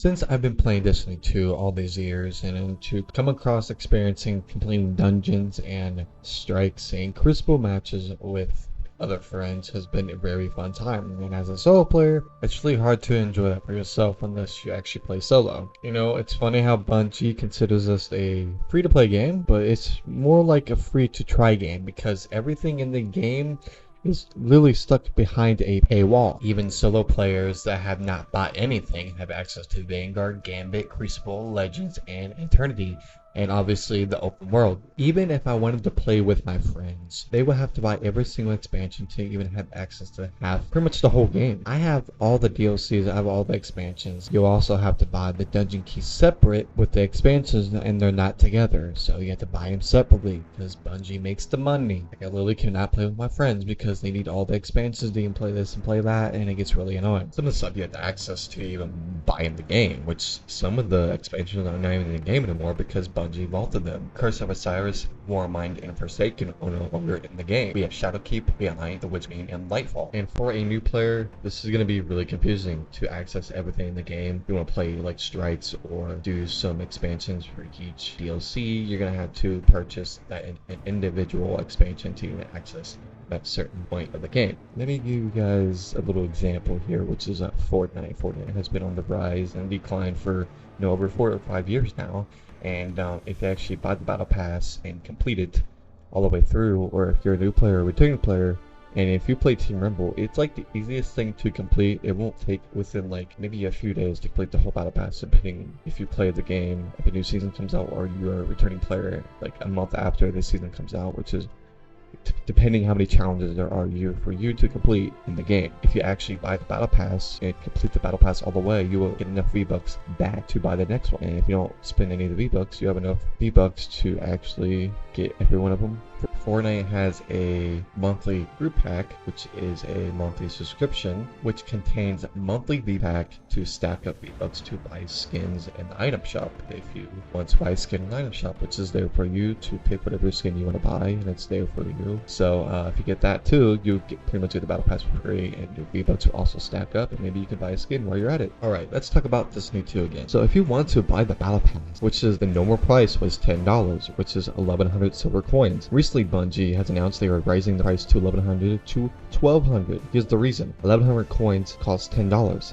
Since I've been playing Destiny 2 all these years, and to come across experiencing completing dungeons and strikes and crucible matches with other friends has been a very fun time. And as a solo player, it's really hard to enjoy that for yourself unless you actually play solo. You know, it's funny how Bungie considers us a free-to-play game, but it's more like a free-to-try game because everything in the game is literally stuck behind a paywall. Even solo players that have not bought anything have access to Vanguard, Gambit, Crucible, Legends, and Eternity, and obviously the open world. Even if I wanted to play with my friends, they would have to buy every single expansion to even have access to have pretty much the whole game. I have all the DLCs, I have all the expansions. You'll also have to buy the dungeon keys separate with the expansions, and they're not together, so you have to buy them separately because Bungie makes the money. Like, I literally cannot play with my friends because they need all the expansions. They can play this and play that, and it gets really annoying. Some of the stuff you have to access to even buy in the game, which some of the expansions are not even in the game anymore because Bungie vaulted them. Curse of Osiris, Warmind, and Forsaken are no longer in the game. We have Shadowkeep, Behind, the Witchbane, and Lightfall. And for a new player, this is going to be really confusing to access everything in the game. If you want to play like strikes or do some expansions for each DLC, you're going to have to purchase that an individual expansion to even access that certain point of the game. Let me give you guys a little example here, which is Fortnite. Fortnite has been on the rise and decline for over 4 or 5 years now. And if you actually buy the battle pass and complete it all the way through, or if you're a new player or returning player, and if you play Team Rumble, it's like the easiest thing to complete. It won't take within like maybe a few days to complete the whole battle pass, depending if you play the game, if a new season comes out, or you're a returning player like a month after the season comes out, which is depending how many challenges there are for you to complete in the game. If you actually buy the battle pass and complete the battle pass all the way, you will get enough V-Bucks back to buy the next one. And if you don't spend any of the V-Bucks, you have enough V-Bucks to actually get every one of them. Fortnite has a monthly group pack, which is a monthly subscription, which contains monthly V-Pack to stack up V-Bucks to buy skins in the item shop. If you want to buy a skin in the item shop, which is there for you to pick whatever skin you want to buy, and it's there for you. So if you get that too, you get pretty much the battle pass for free, and your V-Bucks will also stack up, and maybe you can buy a skin while you're at it. Alright, let's talk about Destiny 2 again. So if you want to buy the battle pass, which is the normal price was $10, which is 1100 silver coins. Recently, Bungie has announced they are raising the price to 1100 to 1200. Here's the reason. 1100 coins cost $10.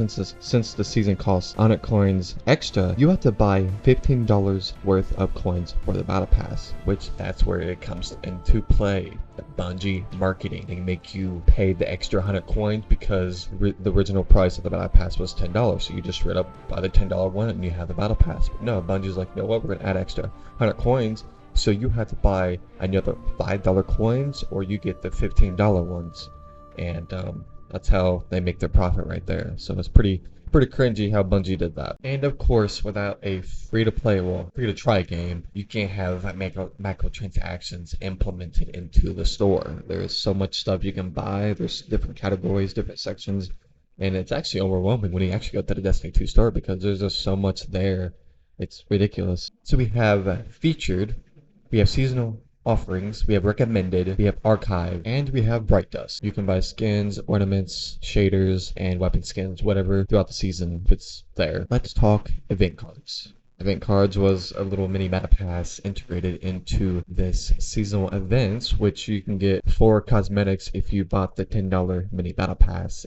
Since the season costs 100 coins extra, you have to buy $15 worth of coins for the battle pass, which that's where it comes into play. The Bungie marketing. They make you pay the extra 100 coins because the original price of the battle pass was $10. So you just straight up buy the $10 one and you have the battle pass. But no, Bungie's like, you know what, we're gonna add extra 100 coins. So you have to buy another $5 coins, or you get the $15 ones, and that's how they make their profit right there. So it's pretty cringy how Bungie did that. And of course, without a free-to-play, well, free-to-try game, you can't have microtransactions implemented into the store. There's so much stuff you can buy. There's different categories, different sections, and it's actually overwhelming when you actually go to the Destiny 2 store because there's just so much there. It's ridiculous. So we have featured. We have seasonal offerings, we have recommended, we have archive, and we have bright dust. You can buy skins, ornaments, shaders, and weapon skins, whatever, throughout the season if it's there. Let's talk event cards. Event cards was a little mini battle pass integrated into this seasonal events, which you can get for cosmetics if you bought the $10 mini battle pass.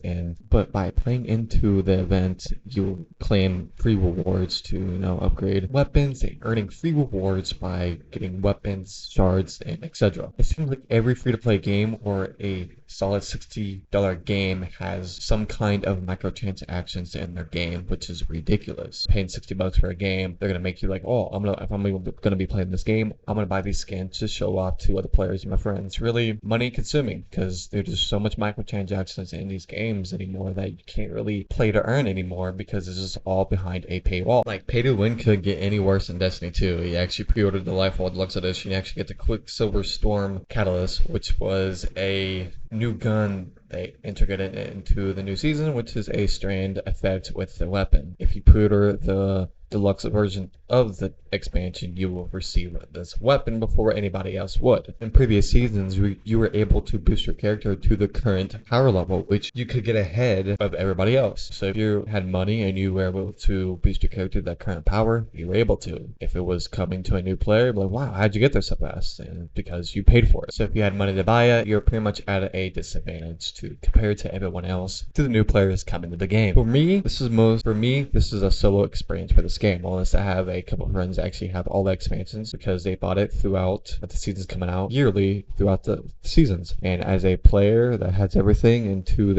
But by playing into the event, you'll claim free rewards to upgrade weapons and earning free rewards by getting weapons, shards, and etc. It seems like every free-to-play game or a solid $60 game has some kind of microtransactions in their game, which is ridiculous. Paying $60 for a game, they're gonna make you like, oh, if I'm gonna be playing this game, I'm gonna buy these skins to show off to other players and my friends. Really money consuming because there's just so much microtransactions in these games anymore that you can't really play to earn anymore because it's just all behind a paywall. Like, pay to win could get any worse than Destiny 2. You actually pre-ordered the Lightfall Deluxe Edition, you actually get the Quicksilver Storm Catalyst, which was a new gun they integrated it into the new season, which is a strand effect with the weapon. If you pre-order the deluxe version of the expansion, you will receive this weapon before anybody else would. In previous seasons, you were able to boost your character to the current power level, which you could get ahead of everybody else. So if you had money and you were able to boost your character to that current power, you were able to. If it was coming to a new player, you'd be like, wow, how'd you get there so fast? And because you paid for it. So if you had money to buy it, you're pretty much at a disadvantage to compare to everyone else, to the new players coming to the game. For me, this is a solo experience for this game, unless I have a couple of friends that actually have all the expansions because they bought it throughout the seasons coming out yearly throughout the seasons. And as a player that has everything, and to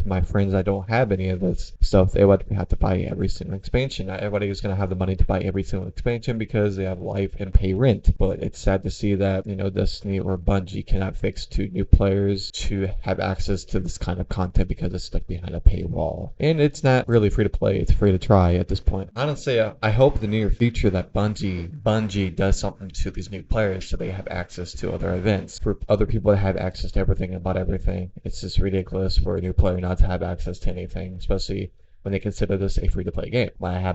my friends that don't have any of this stuff, they would have to buy every single expansion. Not everybody is going to have the money to buy every single expansion because they have life and pay rent. But it's sad to see that, Destiny or Bungie cannot fix to new players to have access to this kind of content because it's stuck behind a paywall. And it's not really free to play, it's free to try at this point. Honestly, I hope in the near future that Bungie does something to these new players so they have access to other events. For other people to have access to everything about everything, it's just ridiculous for a new player not to have access to anything, especially when they consider this a free-to-play game. When I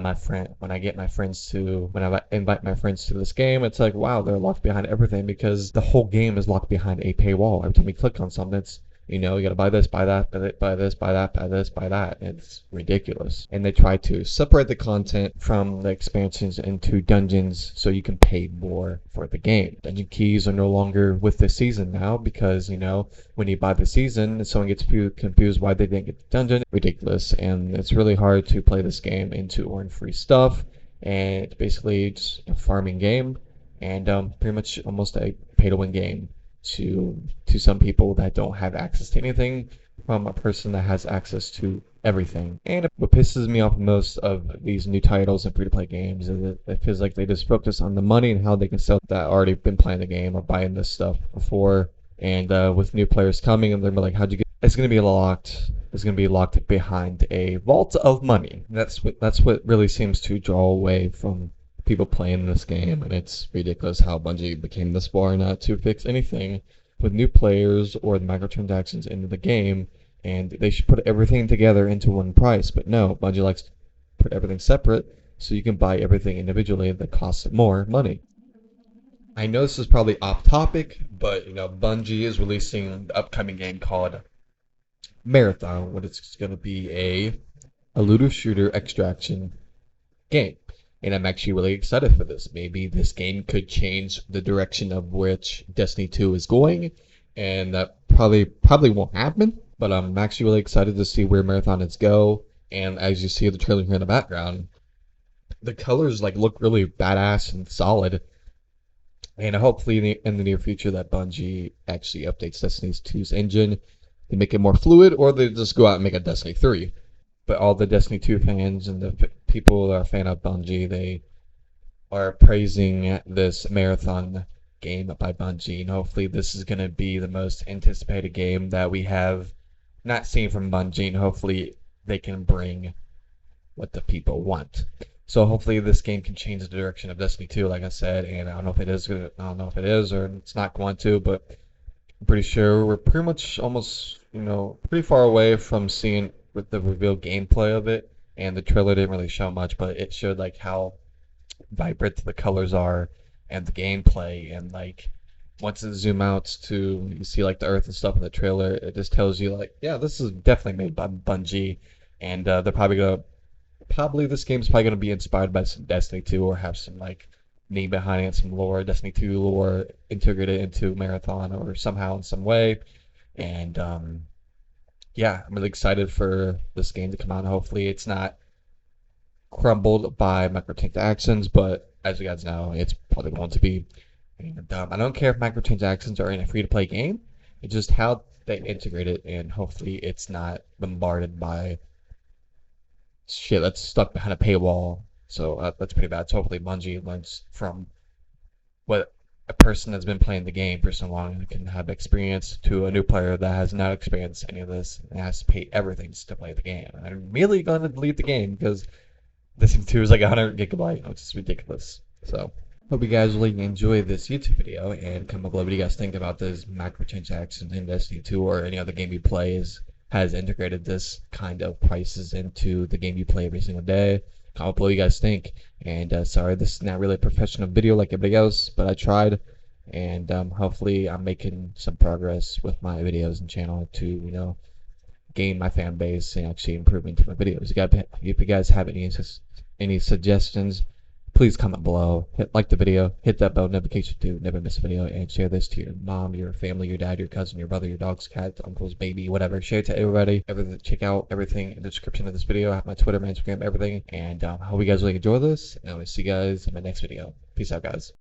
invite my friends to this game, it's like, wow, they're locked behind everything because the whole game is locked behind a paywall. Every time you click on something, it's, you gotta buy this, buy that, buy this, buy that, buy this, buy that. It's ridiculous. And they try to separate the content from the expansions into dungeons so you can pay more for the game. Dungeon keys are no longer with the season now because, when you buy the season, someone gets confused why they didn't get the dungeon. Ridiculous. And it's really hard to play this game and to earn free stuff. And it's basically just a farming game and pretty much almost a pay-to-win game to some people that don't have access to anything from a person that has access to everything. And what pisses me off most of these new titles and free-to-play games is that it feels like they just focus on the money and how they can sell that already been playing the game or buying this stuff before. And with new players coming, and they're like, how'd you get? It's gonna be locked behind a vault of money. That's what really seems to draw away from people playing this game, and it's ridiculous how Bungie became this far not to fix anything with new players or the microtransactions into the game, and they should put everything together into one price. But no, Bungie likes to put everything separate so you can buy everything individually that costs more money. I know this is probably off topic, but Bungie is releasing the upcoming game called Marathon, what it's going to be a looter shooter extraction game. And I'm actually really excited for this. Maybe this game could change the direction of which Destiny 2 is going, and that probably won't happen, but I'm actually really excited to see where Marathon is go. And as you see the trailer here in the background, the colors look really badass and solid. And hopefully in the near future that Bungie actually updates Destiny 2's engine to make it more fluid, or they just go out and make a Destiny 3. But all the Destiny 2 fans and the people that are a fan of Bungie, they are praising this Marathon game by Bungie. And hopefully this is going to be the most anticipated game that we have not seen from Bungie. And hopefully they can bring what the people want. So hopefully this game can change the direction of Destiny 2, like I said. And I don't know if it is or it's not going to, but I'm pretty sure we're pretty much almost, pretty far away from seeing with the revealed gameplay of it. And the trailer didn't really show much, but it showed how vibrant the colors are and the gameplay. And once it zoom out to you see the earth and stuff in the trailer, it just tells you yeah, this is definitely made by Bungie. And they're probably this game's probably gonna be inspired by some Destiny 2 or have some name behind it, some lore, Destiny 2 lore integrated into Marathon or somehow in some way. And yeah, I'm really excited for this game to come out. Hopefully it's not crumbled by microtransactions, but as you guys know, it's probably going to be. And I don't care if microtransactions are in a free-to-play game. It's just how they integrate it, and hopefully it's not bombarded by shit that's stuck behind a paywall. So that's pretty bad. So hopefully Bungie learns from what a person that's been playing the game for so long and can have experience to a new player that has not experienced any of this and has to pay everything just to play the game. And I'm immediately going to delete the game because Destiny 2 is 100 gigabyte, which is ridiculous. So Hope you guys really enjoy this YouTube video and comment below what you guys think about this microtransaction in Destiny 2 or any other game you play has integrated this kind of prices into the game you play every single day. Comment below what you guys think. And sorry, this is not really a professional video like everybody else, but I tried. And hopefully I'm making some progress with my videos and channel to, gain my fan base and actually improve into my videos. If you guys have any suggestions, please comment below. Like the video, hit that bell notification to never miss a video, and share this to your mom, your family, your dad, your cousin, your brother, your dog's cat, uncle's baby, whatever. Share it to everybody. Check out everything in the description of this video. I have my Twitter, my Instagram, everything. And I hope you guys really enjoy this, and I will see you guys in my next video. Peace out, guys.